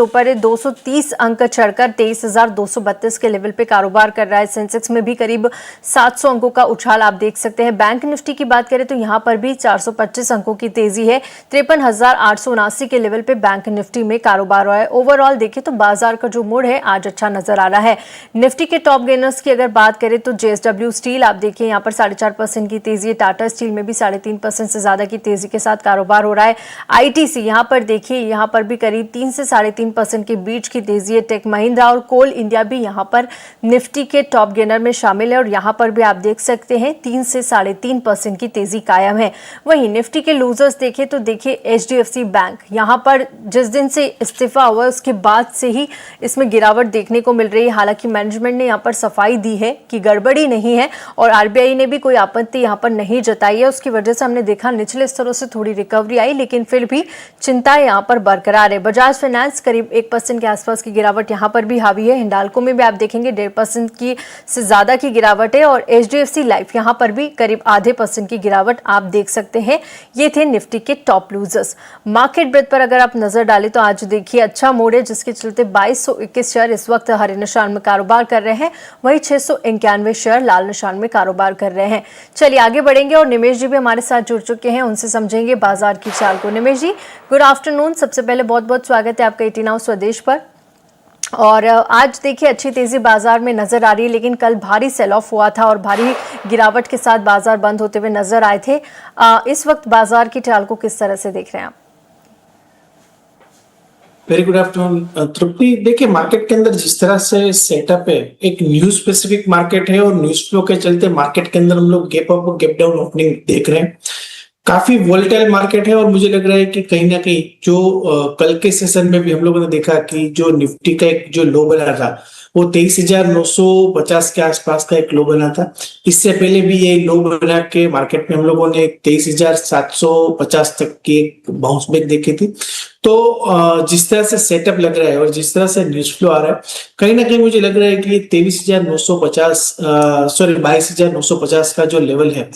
ऊपर 230 अंक चढ़कर 23,232 के लेवल पे कारोबार कर रहा है। सेंसेक्स में भी करीब 700 अंकों का उछाल आप देख सकते हैं। बैंक निफ्टी की बात करें तो यहां पर भी 425 अंकों की तेजी है। 53,879 के लेवल पे बैंक निफ्टी में कारोबार हुआ है। ओवरऑल देखें तो बाजार का जो मूड है आज अच्छा नजर आ रहा है। निफ्टी के टॉप गेनर्स की अगर बात करें तो JSW स्टील आप देखिए यहाँ पर 4.5% की तेजी है। टाटा स्टील में भी 3.5% से ज्यादा की तेजी के साथ कारोबार हो रहा है। ITC यहाँ पर देखिए यहाँ पर भी करीब 3 से 3.5% के बीच की तेजी है। टेक महिंद्रा और कोल इंडिया भी यहाँ पर निफ्टी के टॉप गेनर में शामिल है और यहाँ पर भी आप देख सकते हैं 3 से 3.5% की तेजी कायम है। वहीं निफ्टी के लूजर्स देखें तो देखिए HDFC बैंक यहाँ पर जिस दिन से इस्तीफा हुआ उसके बाद से ही इसमें गिरावट देखने को मिल रही है। हालांकि मैनेजमेंट ने यहाँ पर सफाई दी है कि गड़बड़ी नहीं है और RBI ने भी कोई आपत्ति यहाँ पर नहीं जताई है। उसकी वजह से हमने देखा निचले स्तरों से थोड़ी रिकवरी आई, लेकिन फिर भी चिंता यहाँ पर बरकरार है। बजाज फाइनेंस करीब 1% के आसपास की गिरावट यहाँ पर भी हावी है। हिंडाल्को में भी आप देखेंगे 1.5% की से ज्यादा की गिरावट है और HDFC लाइफ यहाँ पर भी करीब 0.5% की गिरावट आप देख सकते हैं। ये थे निफ्टी के टॉप लूजर्स। मार्केट ब्रेथ पर अगर आप नजर डालें तो आज देखिए अच्छा मोड़ है, जिसके चलते 2221 शेयर इस वक्त हरे निशान में कारोबार कर रहे हैं। वहीं 691 शेयर लाल निशान में कारोबार कर रहे हैं। चलिए आगे बढ़ेंगे और निमेश जी भी हमारे साथ जुड़ चुके हैं, उनसे समझेंगे बाजार की चाल को। निमेश जी गुड आफ्टरनून, सबसे पहले बहुत बहुत स्वागत है आपका 18 हाउस स्वदेश पर। और आज देखिए अच्छी तेजी बाजार में नजर आ रही है, लेकिन कल भारी सेल ऑफ हुआ था और भारी गिरावट के साथ बाजार बंद होते हुए नजर आए थे। इस वक्त बाजार की चाल को किस तरह से देख रहे हैं आप? वेरी गुड आफ्टरनून तृप्ति। देखिए मार्केट के अंदर जिस तरह से सेटअप है, एक न्यूज स्पेसिफिक मार्केट है और न्यूज फ्लो के चलते मार्केट के अंदर हम लोग gap up gap down opening देख रहे हैं। काफी वोलेटाइल मार्केट है और मुझे लग रहा है कि कहीं ना कहीं जो कल के सेशन में भी हम लोगों ने देखा कि जो निफ्टी का एक जो लो बना था वो 23,950 के आसपास का एक लो बना था। इससे पहले भी ये लो बना के मार्केट में हम लोगों ने 23,750 तक की एक बाउंस बैक देखी थी। तो जिस तरह से सेटअप लग रहा है और जिस तरह से न्यूज फ्लो आ रहा है, कहीं ना कहीं मुझे लग रहा है कि 22,950 का जो लेवल है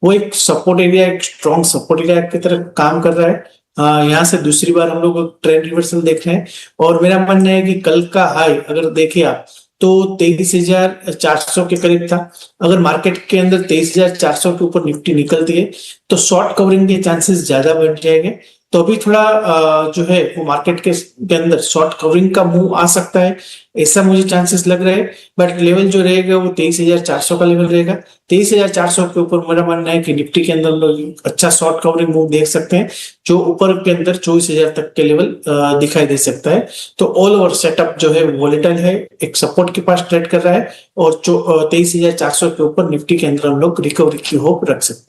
वो एक सपोर्ट एरिया, एक स्ट्रॉन्ग सपोर्ट एरिया की तरह काम कर रहा है। यहाँ से दूसरी बार हम लोग ट्रेंड रिवर्सल देख रहे हैं और मेरा मानना है कि कल का हाई अगर देखिए आप तो 23,400 के करीब था। अगर मार्केट के अंदर 23,400 के ऊपर निफ्टी निकलती है तो शॉर्ट कवरिंग के चांसेस ज्यादा बढ़ जाएंगे। तो अभी थोड़ा जो है वो मार्केट के अंदर शॉर्ट कवरिंग का मूव आ सकता है, ऐसा मुझे चांसेस लग रहा है। बट लेवल जो रहेगा वो 23,400 का लेवल रहेगा। 23,400 के ऊपर मेरा मानना है कि निफ्टी के अंदर लोग अच्छा शॉर्ट कवरिंग मूव देख सकते हैं, जो ऊपर के अंदर 24,000 तक के लेवल दिखाई दे सकता है। तो ऑल ओवर सेटअप जो है वोलेटाइल है, एक सपोर्ट के पास ट्रेड कर रहा है और 23,400 के ऊपर निफ्टी के अंदर हम लोग रिकवरी की होप रख सकते हैं।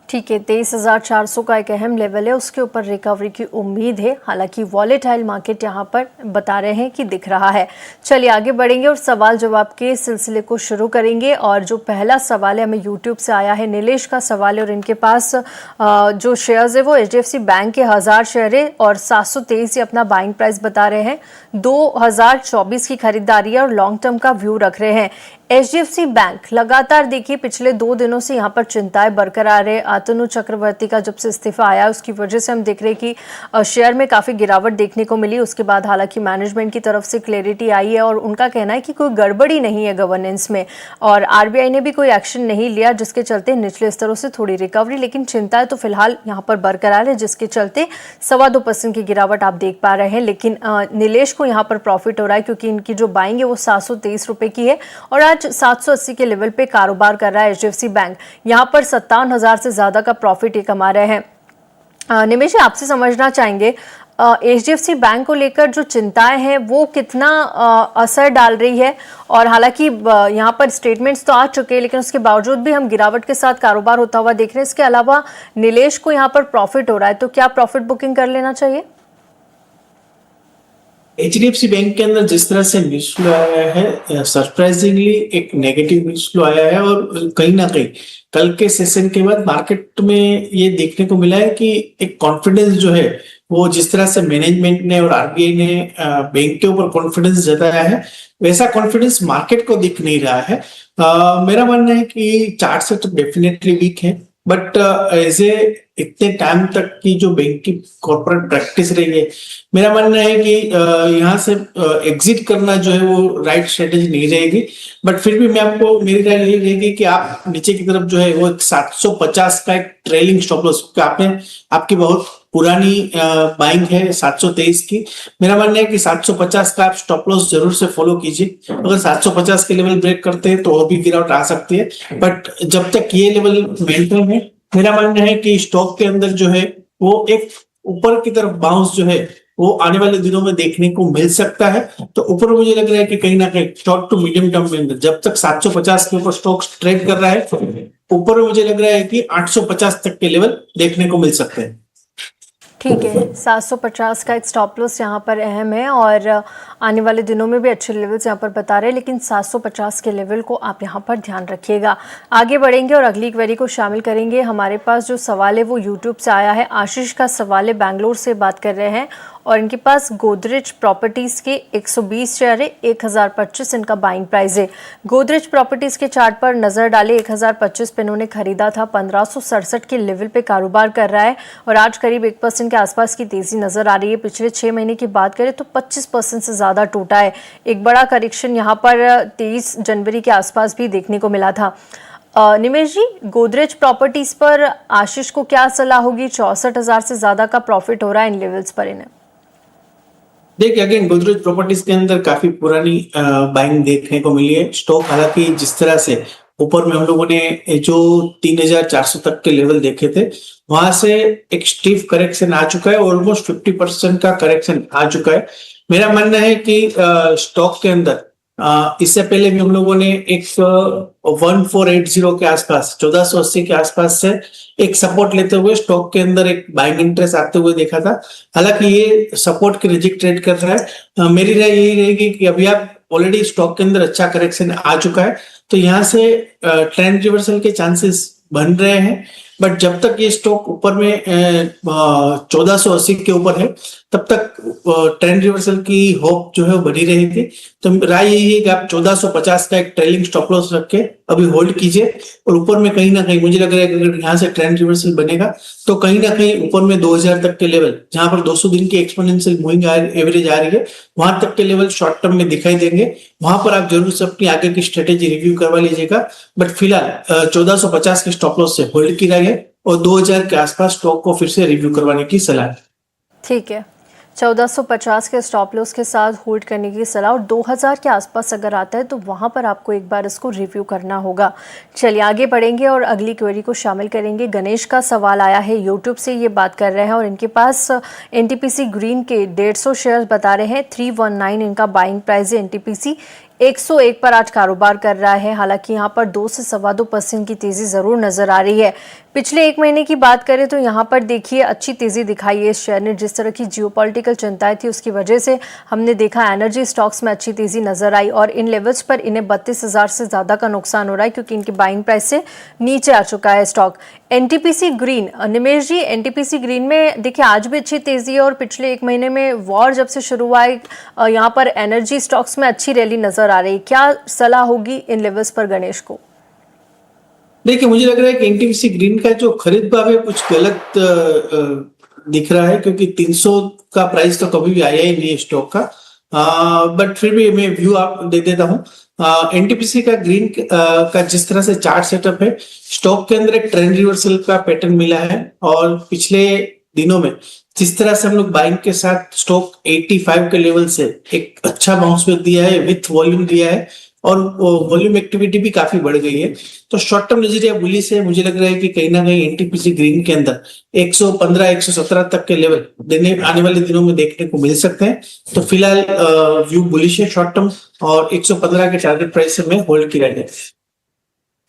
ठीक है, 23,400 का एक अहम लेवल है, उसके ऊपर रिकवरी की उम्मीद है। हालांकि वॉलेटाइल मार्केट यहाँ पर बता रहे हैं कि दिख रहा है। चलिए आगे बढ़ेंगे और सवाल जवाब के सिलसिले को शुरू करेंगे। और जो पहला सवाल है हमें यूट्यूब से आया है, नीलेश का सवाल है और इनके पास जो शेयर्स है वो HDFC बैंक के 1000 शेयर है और 723 से अपना बाइंग प्राइस बता रहे हैं। 2024 की खरीदारी और लॉन्ग टर्म का व्यू रख रहे हैं। HDFC बैंक लगातार देखिए पिछले 2 दिनों से यहाँ पर चिंताएं बरकरार है। अतनु चक्रवर्ती का जब से इस्तीफा आया उसकी वजह से हम देख रहे हैं कि शेयर में काफी गिरावट देखने को मिली। उसके बाद हालांकि मैनेजमेंट की तरफ से क्लैरिटी आई है और उनका कहना है कि कोई गड़बड़ी नहीं है गवर्नेंस में और RBI ने भी कोई एक्शन नहीं लिया, जिसके चलते निचले स्तरों से थोड़ी रिकवरी, लेकिन चिंताएं तो फिलहाल यहाँ पर बरकरार है, जिसके चलते 2.25% की गिरावट आप देख पा रहे हैं। लेकिन नीलेश को यहाँ पर प्रॉफिट हो रहा है क्योंकि इनकी जो बाइंग है वो 723 रुपए की है और आज 780 के लेवल पे कारोबार कर रहा है HDFC बैंक। यहाँ पर 57,000 से ज्यादा का प्रॉफिट ये कमा रहे हैं। निमेश आपसे समझना चाहेंगे HDFC बैंक को लेकर जो चिंताएं हैं वो कितना असर डाल रही है। और हालांकि यहाँ पर स्टेटमेंट्स तो आ चुके हैं, लेकिन उसके बावजूद भी हम गिरावट के साथ कारोबार होता हुआ देख रहे हैं। इसके अलावा नीलेश को यहाँ पर प्रॉफिट हो रहा है, तो क्या प्रॉफिट बुकिंग कर लेना चाहिए? HDFC बैंक के अंदर जिस तरह से न्यूज फ्लो आया है, सरप्राइजिंगली एक नेगेटिव न्यूज फ्लो आया है और कहीं ना कहीं कल के सेशन के बाद मार्केट में ये देखने को मिला है कि एक कॉन्फिडेंस जो है वो जिस तरह से मैनेजमेंट ने और RBI ने बैंक के ऊपर कॉन्फिडेंस जताया है, वैसा कॉन्फिडेंस मार्केट को दिख नहीं रहा है। मेरा मानना है कि चार्ट से तो डेफिनेटली वीक है बट एज ए इतने टाइम तक की जो बैंक की कॉर्पोरेट प्रैक्टिस रही है, मेरा मानना है कि यहाँ से एग्जिट करना जो है वो राइट स्ट्रेटेजी नहीं रहेगी। बट फिर भी मैं आपको, मेरी राय यही रहेगी कि आप नीचे की तरफ जो है वो एक 750 का एक ट्रेलिंग स्टॉप लॉस, आपने आपकी बहुत पुरानी बाइंग है 723 की, मेरा मानना है कि 750 का आप स्टॉप लॉस जरूर से फॉलो कीजिए। अगर 750 के लेवल ब्रेक करते हैं तो और भी गिरावट आ सकती है, बट जब तक ये लेवल मेंटेन है, मेरा मानना है कि स्टॉक के अंदर जो है वो एक ऊपर की तरफ बाउंस जो है वो आने वाले दिनों में देखने को मिल सकता है। तो ऊपर मुझे लग रहा है कि कहीं ना कहीं शॉर्ट टू मीडियम टर्म में अंदर जब तक 750 के ऊपर स्टॉक ट्रेड कर रहा है, ऊपर मुझे लग रहा है कि 850 तक के लेवल देखने को मिल सकते हैं। ठीक है, 750 का एक स्टॉप लॉस यहाँ पर अहम है और आने वाले दिनों में भी अच्छे लेवल्स यहाँ पर बता रहे हैं, लेकिन 750 के लेवल को आप यहाँ पर ध्यान रखिएगा। आगे बढ़ेंगे और अगली क्वेरी को शामिल करेंगे। हमारे पास जो सवाल है वो यूट्यूब से आया है। आशीष का सवाल है, बैंगलोर से बात कर रहे हैं और इनके पास गोदरेज प्रॉपर्टीज के 120 शेयर है, 1025 इनका बाइंग प्राइस है। गोदरेज प्रॉपर्टीज के चार्ट पर नजर डाले, 1025 पे इन्होंने खरीदा था, 1567 के लेवल पे कारोबार कर रहा है और आज करीब 1% के आसपास की तेजी नजर आ रही है। पिछले 6 महीने की बात करें तो 25% से ज्यादा टूटा है। एक बड़ा करेक्शन यहाँ पर 23 जनवरी के आसपास भी देखने को मिला था। निमेश जी, गोदरेज प्रॉपर्टीज पर आशीष को क्या सलाह होगी? 64,000 से ज्यादा का प्रॉफिट हो रहा है इन लेवल्स पर इन्हें। देखिए, अगेन गोदरेज प्रॉपर्टीज के अंदर काफी पुरानी बाइंग देखने को मिली है। स्टॉक हालांकि जिस तरह से ऊपर में हम लोगों ने जो 3,400 तक के लेवल देखे थे, वहां से एक स्टीफ करेक्शन आ चुका है, ऑलमोस्ट 50% का करेक्शन आ चुका है। मेरा मानना है कि स्टॉक के अंदर इससे पहले भी हम लोगों ने एक 1480 के आसपास, 1480 के आसपास से एक सपोर्ट लेते हुए स्टॉक के अंदर एक बाइंग इंटरेस्ट आते हुए देखा था। हालांकि ये सपोर्ट के रिजिक ट्रेड कर रहा है। मेरी राय यही रहेगी कि अभी आप ऑलरेडी स्टॉक के अंदर अच्छा करेक्शन आ चुका है, तो यहाँ से ट्रेंड रिवर्सल के चांसेस बन रहे हैं। बट जब तक ये स्टॉक ऊपर में 1480 के ऊपर है, तब तक ट्रेंड रिवर्सल की होप जो है वो बनी रहेगी। तो राय यही है कि आप 1450 का एक ट्रेलिंग स्टॉप लॉस रख के अभी होल्ड कीजिए और ऊपर में कहीं ना कहीं मुझे लग रहा है कि अगर यहाँ से ट्रेंड रिवर्सल बनेगा तो कहीं ना कहीं ऊपर में 2000 तक के लेवल, जहां पर 200 दिन की एक्सपोनेंशियल मूविंग एवरेज आ रही है, वहां तक के लेवल शॉर्ट टर्म में दिखाई देंगे। वहां पर आप जरूर से अपनी आगे की स्ट्रेटेजी रिव्यू करवा लीजिएगा। बट फिलहाल 1450 के स्टॉप लॉस से होल्ड की राय है और 2000 के आसपास स्टॉक को फिर से रिव्यू करवाने की सलाह है। ठीक है, 1450 के स्टॉप लॉस के साथ होल्ड करने की सलाह और 2000 के आसपास अगर आता है तो वहां पर आपको एक बार इसको रिव्यू करना होगा। चलिए आगे बढ़ेंगे और अगली क्वेरी को शामिल करेंगे। गणेश का सवाल आया है, यूट्यूब से ये बात कर रहे हैं और इनके पास एनटीपीसी ग्रीन के 150 शेयर बता रहे हैं, 319 इनका बाइंग प्राइस है। एनटीपीसी 101 पर आज कारोबार कर रहा है। हालांकि यहाँ पर 2 से 2.25% की तेजी जरूर नजर आ रही है। पिछले 1 महीने की बात करें तो यहाँ पर देखिए अच्छी तेजी दिखाई है इस शेयर ने। जिस तरह की जियोपॉलिटिकल चिंताएं थी उसकी वजह से हमने देखा एनर्जी स्टॉक्स में अच्छी तेजी नजर आई और इन लेवल्स पर इन्हें 32,000 से ज्यादा का नुकसान हो रहा है क्योंकि इनकी बाइंग प्राइस से नीचे आ चुका है स्टॉक। एनटीपीसी ग्रीन, निमेश जी, एनटीपीसी ग्रीन में देखिए आज भी अच्छी तेजी है और पिछले 1 महीने में वॉर जब से शुरू हुआ है यहाँ पर एनर्जी स्टॉक्स में अच्छी रैली नजर आ रही है। क्या सलाह होगी इन लेवल्स पर गणेश को? देखिए, मुझे लग रहा है कि एनटीपीसी ग्रीन का जो खरीद भाव है कुछ गलत दिख रहा है, क्योंकि 300 का प्राइस तो कभी भी आया ही नहीं है स्टॉक का। बट फिर भी मैं व्यू आप दे देता हूँ। एनटीपीसी का ग्रीन का जिस तरह से चार्ट सेटअप है, स्टॉक के अंदर एक ट्रेंड रिवर्सल का पैटर्न मिला है और पिछले दिनों में जिस तरह से हम लोग बाइंग के साथ स्टॉक 85 के लेवल से एक अच्छा बाउंस बैक दिया है, विथ वॉल्यूम दिया है और वॉल्यूम एक्टिविटी भी काफी बढ़ गई है। तो शॉर्ट टर्म नजरिया बुलिश है। मुझे लग रहा है कि कहीं ना कहीं एनटीपीसी ग्रीन के अंदर 115 117 तक के लेवल देने आने वाले दिनों में देखने को मिल सकते हैं। तो फिलहाल व्यू बुलिश है शॉर्ट टर्म और 115 के टारगेट प्राइस से मैं होल्ड की रहेगा।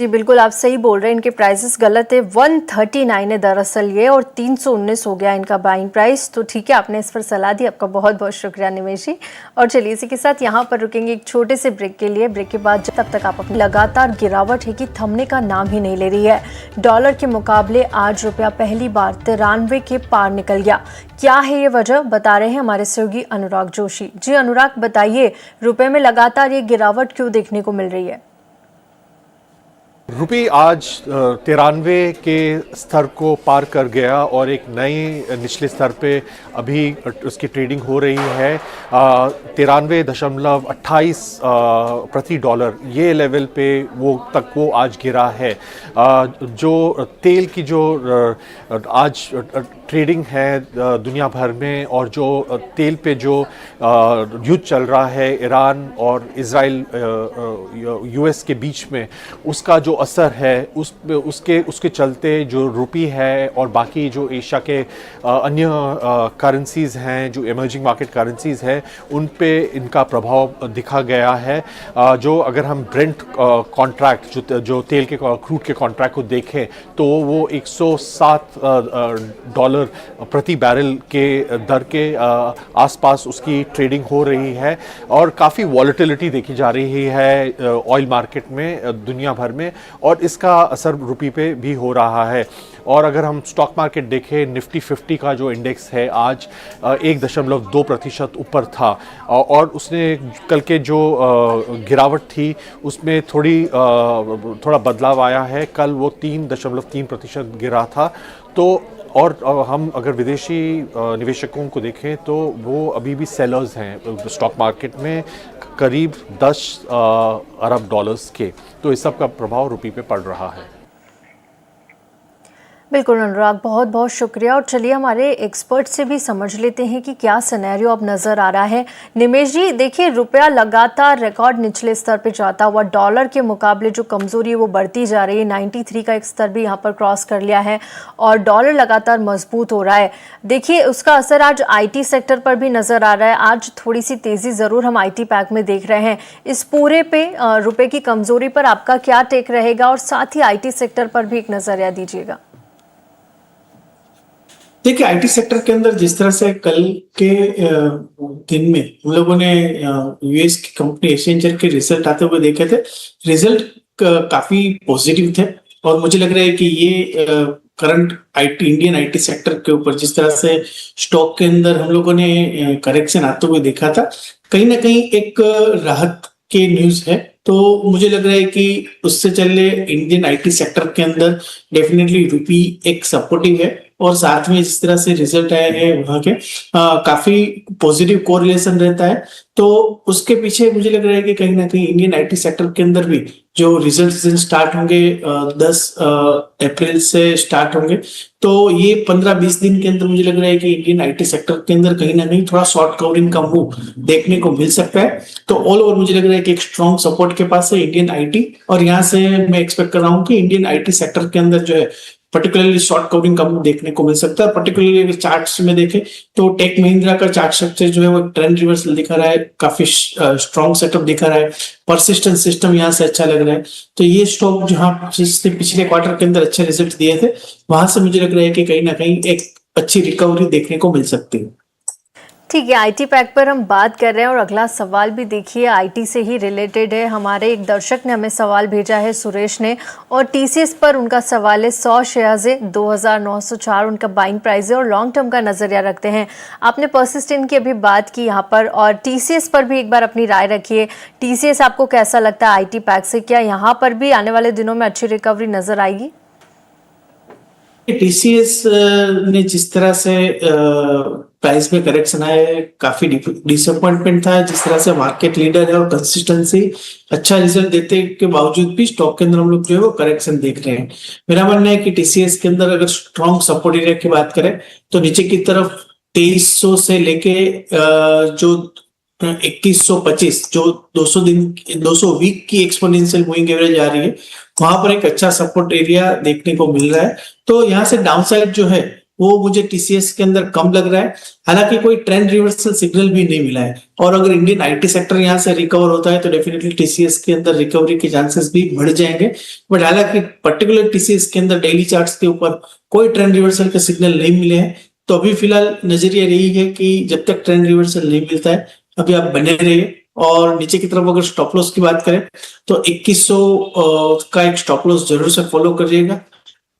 जी बिल्कुल, आप सही बोल रहे हैं, इनके प्राइसेस गलत है। 139 है दरअसल ये और 319 हो गया इनका बाइंग प्राइस। तो ठीक है, आपने इस पर सलाह दी, आपका बहुत बहुत शुक्रिया निमेश जी। और चलिए इसी के साथ यहाँ पर रुकेंगे एक छोटे से ब्रेक के लिए। ब्रेक के बाद तब तक आप अपनी लगातार गिरावट है कि थमने का नाम ही नहीं ले रही है। डॉलर के मुकाबले आज रुपया पहली बार 93 के पार निकल गया। क्या है ये वजह, बता रहे हैं हमारे सहयोगी अनुराग जोशी। जी अनुराग, बताइए रुपये में लगातार ये गिरावट क्यों देखने को मिल रही है? रुपी आज 93 के स्तर को पार कर गया और एक नए निचले स्तर पे अभी उसकी ट्रेडिंग हो रही है। 93.28 प्रति डॉलर, ये लेवल पे वो आज गिरा है। जो तेल की जो आज ट्रेडिंग है दुनिया भर में, और जो तेल पे जो युद्ध चल रहा है ईरान और इजराइल यूएस के बीच में, उसका जो असर है उसके चलते जो रुपी है और बाकी जो एशिया के अन्य करेंसीज हैं, जो इमर्जिंग मार्केट करेंसीज हैं, उन पे इनका प्रभाव दिखा गया है। जो अगर हम ब्रेंट कॉन्ट्रैक्ट जो तेल के क्रूड के कॉन्ट्रैक्ट को देखें तो वो 107 डॉलर प्रति बैरल के दर के आसपास उसकी ट्रेडिंग हो रही है, और काफ़ी वॉलेटिलिटी देखी जा रही है ऑयल मार्केट में दुनिया भर में, और इसका असर रुपी पे भी हो रहा है। और अगर हम स्टॉक मार्केट देखें, निफ्टी 50 का जो इंडेक्स है आज 1.2% ऊपर था, और उसने कल के जो गिरावट थी उसमें थोड़ा बदलाव आया है। कल वो 3.3% गिरा था। तो और हम अगर विदेशी निवेशकों को देखें तो वो अभी भी सेलर्स हैं स्टॉक मार्केट में, करीब 10 अरब डॉलर्स के। तो इस सब का प्रभाव रुपी पे पड़ रहा है। बिल्कुल अनुराग, बहुत बहुत शुक्रिया। और चलिए हमारे एक्सपर्ट से भी समझ लेते हैं कि क्या सिनेरियो अब नज़र आ रहा है। निमेश जी, देखिए रुपया लगातार रिकॉर्ड निचले स्तर पे जाता हुआ, डॉलर के मुकाबले जो कमज़ोरी है वो बढ़ती जा रही है। 93 का एक स्तर भी यहाँ पर क्रॉस कर लिया है और डॉलर लगातार मजबूत हो रहा है। देखिए उसका असर आज IT सेक्टर पर भी नज़र आ रहा है। आज थोड़ी सी तेज़ी ज़रूर हम IT पैक में देख रहे हैं। इस पूरे पे रुपये की कमज़ोरी पर आपका क्या टेक रहेगा, और साथ ही IT सेक्टर पर भी एक नज़रिया दीजिएगा। देखिए, आईटी सेक्टर के अंदर जिस तरह से कल के दिन में हम लोगों ने यूएस की कंपनी एक्सचेंजर के रिजल्ट आते हुए देखे थे। रिजल्ट काफी पॉजिटिव थे, और मुझे लग रहा है कि ये करंट इंडियन आईटी सेक्टर के ऊपर जिस तरह से स्टॉक के अंदर हम लोगों ने करेक्शन आते हुए देखा था, कहीं ना कहीं एक राहत के न्यूज है। तो मुझे लग रहा है कि उससे चले इंडियन आईटी सेक्टर के अंदर डेफिनेटली रुपी एक सपोर्टिव है, और साथ में जिस तरह से रिजल्ट आए हैं वहां के काफी पॉजिटिव कोरिलेशन रहता है। तो उसके पीछे मुझे लग रहा है कि कहीं ना कहीं इंडियन आईटी सेक्टर के अंदर भी जो रिजल्ट स्टार्ट होंगे 10 अप्रैल से स्टार्ट होंगे, तो ये 15-20 दिन के अंदर मुझे लग रहा है कि इंडियन आईटी सेक्टर के अंदर कहीं ना कहीं थोड़ा शॉर्ट कवरिंग का मूव देखने को मिल सकता है। तो ऑल ओवर मुझे लग रहा है कि एक स्ट्रॉन्ग सपोर्ट के पास है इंडियन आईटी, और यहाँ से मैं एक्सपेक्ट कर रहा हूँ कि इंडियन आईटी सेक्टर के अंदर जो है पर्टिकुलरली शॉर्ट कवरिंग का मूव देखने को मिल सकता है। पर्टिकुलरली अगर चार्ट्स में देखें तो टेक महिंद्रा का चार्ट स्ट्रक्चर जो है वो ट्रेंड रिवर्सल दिखा रहा है, काफी स्ट्रॉन्ग सेटअप दिखा रहा है, परसिस्टेंट सिस्टम यहाँ से अच्छा लग रहा है। तो ये स्टॉक जहां जिसने पिछले क्वार्टर के अंदर अच्छे रिजल्ट दिए थे, वहां से मुझे लग रहा है कि कहीं ना कहीं एक अच्छी रिकवरी देखने को मिल सकती है। ठीक है, IT पैक पर हम बात कर रहे हैं और अगला सवाल भी देखिए IT से ही रिलेटेड है। हमारे एक दर्शक ने हमें सवाल भेजा है, सुरेश ने, और TCS पर उनका सवाल है। 100 शेयर्स है, 2904 उनका बाइंग प्राइस है और लॉन्ग टर्म का नज़रिया रखते हैं। आपने परसिस्टेंट की अभी बात की यहाँ पर, और TCS पर भी एक बार अपनी राय रखिए। TCS आपको कैसा लगता है IT पैक से? क्या यहाँ पर भी आने वाले दिनों में अच्छी रिकवरी नजर आएगी? टीसीएस ने जिस तरह से प्राइस में करेक्शन आया है, काफी डिसअपॉइंटमेंट था। जिस तरह से मार्केट लीडर है और कंसिस्टेंसी अच्छा रिजल्ट देते के बावजूद भी स्टॉक के अंदर हम लोग जो है वो करेक्शन देख रहे हैं। मेरा मानना है कि टीसीएस के अंदर अगर स्ट्रॉन्ग सपोर्ट एरिया की बात करें तो नीचे की तरफ 2300 से लेके जो 2125, जो 200 वीक की एक्सपोनेंशियल मूविंग एवरेज आ रही है, वहां पर एक अच्छा सपोर्ट एरिया देखने को मिल रहा है। तो यहाँ से डाउनसाइड जो है वो मुझे टीसीएस के अंदर कम लग रहा है। हालांकि कोई ट्रेंड रिवर्सल सिग्नल भी नहीं मिला है, और अगर इंडियन आईटी सेक्टर यहाँ से रिकवर होता है तो डेफिनेटली टीसीएस के अंदर रिकवरी के चांसेस भी बढ़ जाएंगे। बट हालांकि पर्टिकुलर टीसीएस के अंदर डेली चार्ट्स के ऊपर कोई ट्रेंड रिवर्सल के सिग्नल नहीं मिले हैं। तो अभी फिलहाल नजरिया यही है कि जब तक ट्रेंड रिवर्सल नहीं मिलता है अभी आप बने रहिए। और नीचे की तरफ अगर स्टॉप लॉस की बात करें तो 2100 का एक स्टॉप लॉस जरूर से फॉलो करिएगा।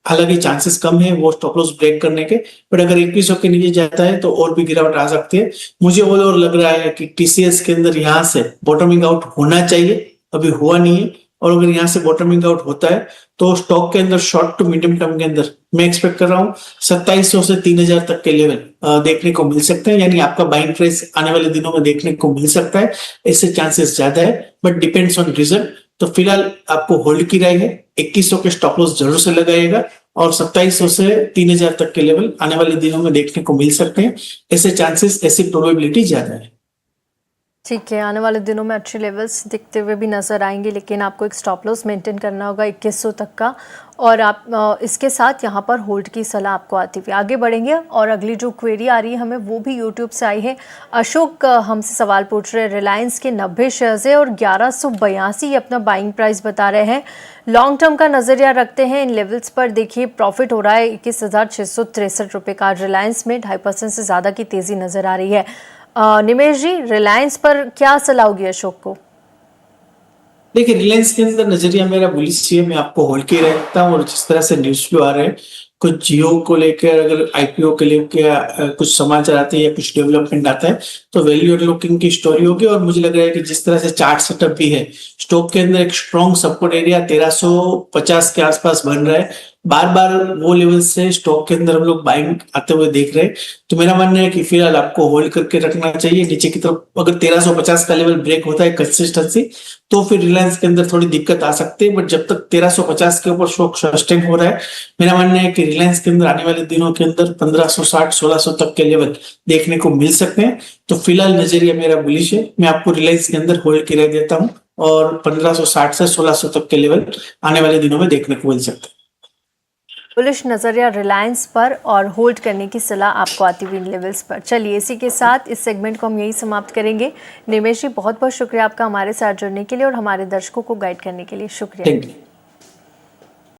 हालांकि चांसेस कम है वो स्टॉप लॉस ब्रेक करने के, बट अगर 2100 के नीचे जाता है तो और भी गिरावट आ सकती है। मुझे और लग रहा है कि टीसीएस के अंदर यहाँ से बॉटमिंग आउट होना चाहिए, अभी हुआ नहीं है, और अगर यहाँ से बॉटमिंग आउट होता है तो स्टॉक के अंदर शॉर्ट टू मीडियम टर्म के अंदर मैं एक्सपेक्ट कर रहा हूँ 2700 से 3000 तक के लेवल देखने को मिल सकते हैं, यानी आपका बाइंग प्राइस आने वाले दिनों में देखने को मिल सकता है। इससे चांसेस ज्यादा है, बट डिपेंड्स ऑन रिजल्ट। तो फिलहाल आपको होल्ड की राय है, 2100 के स्टॉप लॉस जरूर से लगाइएगा और 2700 से 3000 तक के लेवल आने वाले दिनों में देखने को मिल सकते हैं। ऐसे चांसेस, ऐसी प्रोबेबिलिटी ज्यादा है। ठीक है, आने वाले दिनों में अच्छे लेवल्स दिखते हुए भी नज़र आएंगे, लेकिन आपको एक स्टॉप लॉस मेंटेन करना होगा 2100 तक का, और आप इसके साथ यहाँ पर होल्ड की सलाह आपको आती हुई। आगे बढ़ेंगे और अगली जो क्वेरी आ रही है हमें वो भी यूट्यूब से आई है। अशोक हमसे सवाल पूछ रहे हैं, रिलायंस के 90 शेयर्स है और 1182 अपना बाइंग प्राइस बता रहे हैं, लॉन्ग टर्म का नज़रिया रखते हैं, इन लेवल्स पर देखिए प्रॉफिट हो रहा है 21,663 रुपये का। रिलायंस में 2.5% से ज़्यादा की तेज़ी नज़र आ रही है। निमेश जी, रिलायंस पर क्या सलाह होगी अशोक को? देखिए, रिलायंस के अंदर नजरिया मेरा बुलिश है, मैं आपको होल्ड के रहता हूँ। और जिस तरह से न्यूज फ्लो आ रहे हैं, कुछ जियो को लेकर अगर आईपीओ के लेकर कुछ समाचार आते हैं या कुछ डेवलपमेंट आता है तो वैल्यू अनलॉकिंग की स्टोरी होगी। और मुझे लग रहा है कि जिस तरह से चार्ट सेटअप भी है, स्टॉक के अंदर एक स्ट्रॉन्ग सपोर्ट एरिया 1350 के आसपास बन रहा है। बार बार वो लेवल से स्टॉक के अंदर हम लोग बाइंग आते हुए देख रहे हैं। तो मेरा मानना है कि फिलहाल आपको होल्ड करके रखना चाहिए। नीचे की तरफ अगर 1350 का लेवल ब्रेक होता है कंसिस्टेंसी, तो फिर रिलायंस के अंदर थोड़ी दिक्कत आ सकती है। बट जब तक 1350 के ऊपर स्टॉक सस्टेन हो रहा है, मेरा मानना है कि रिलायंस के अंदर आने वाले दिनों के अंदर 1560-1600 तक के लेवल देखने को मिल सकते हैं। तो फिलहाल नजरिया मेरा बुलिश है, मैं आपको रिलायंस के अंदर होल्ड की राय देता हूँ और 1560 से 1600 तक के लेवल आने वाले दिनों में देखने को मिल सकते हैं। बुलिश नज़रिया रिलायंस पर और होल्ड करने की सलाह आपको आती हुई इन लेवल्स पर। चलिए, इसी के साथ इस सेगमेंट को हम यही समाप्त करेंगे। निमेश जी, बहुत बहुत शुक्रिया आपका हमारे साथ जुड़ने के लिए और हमारे दर्शकों को गाइड करने के लिए। शुक्रिया। Thank you.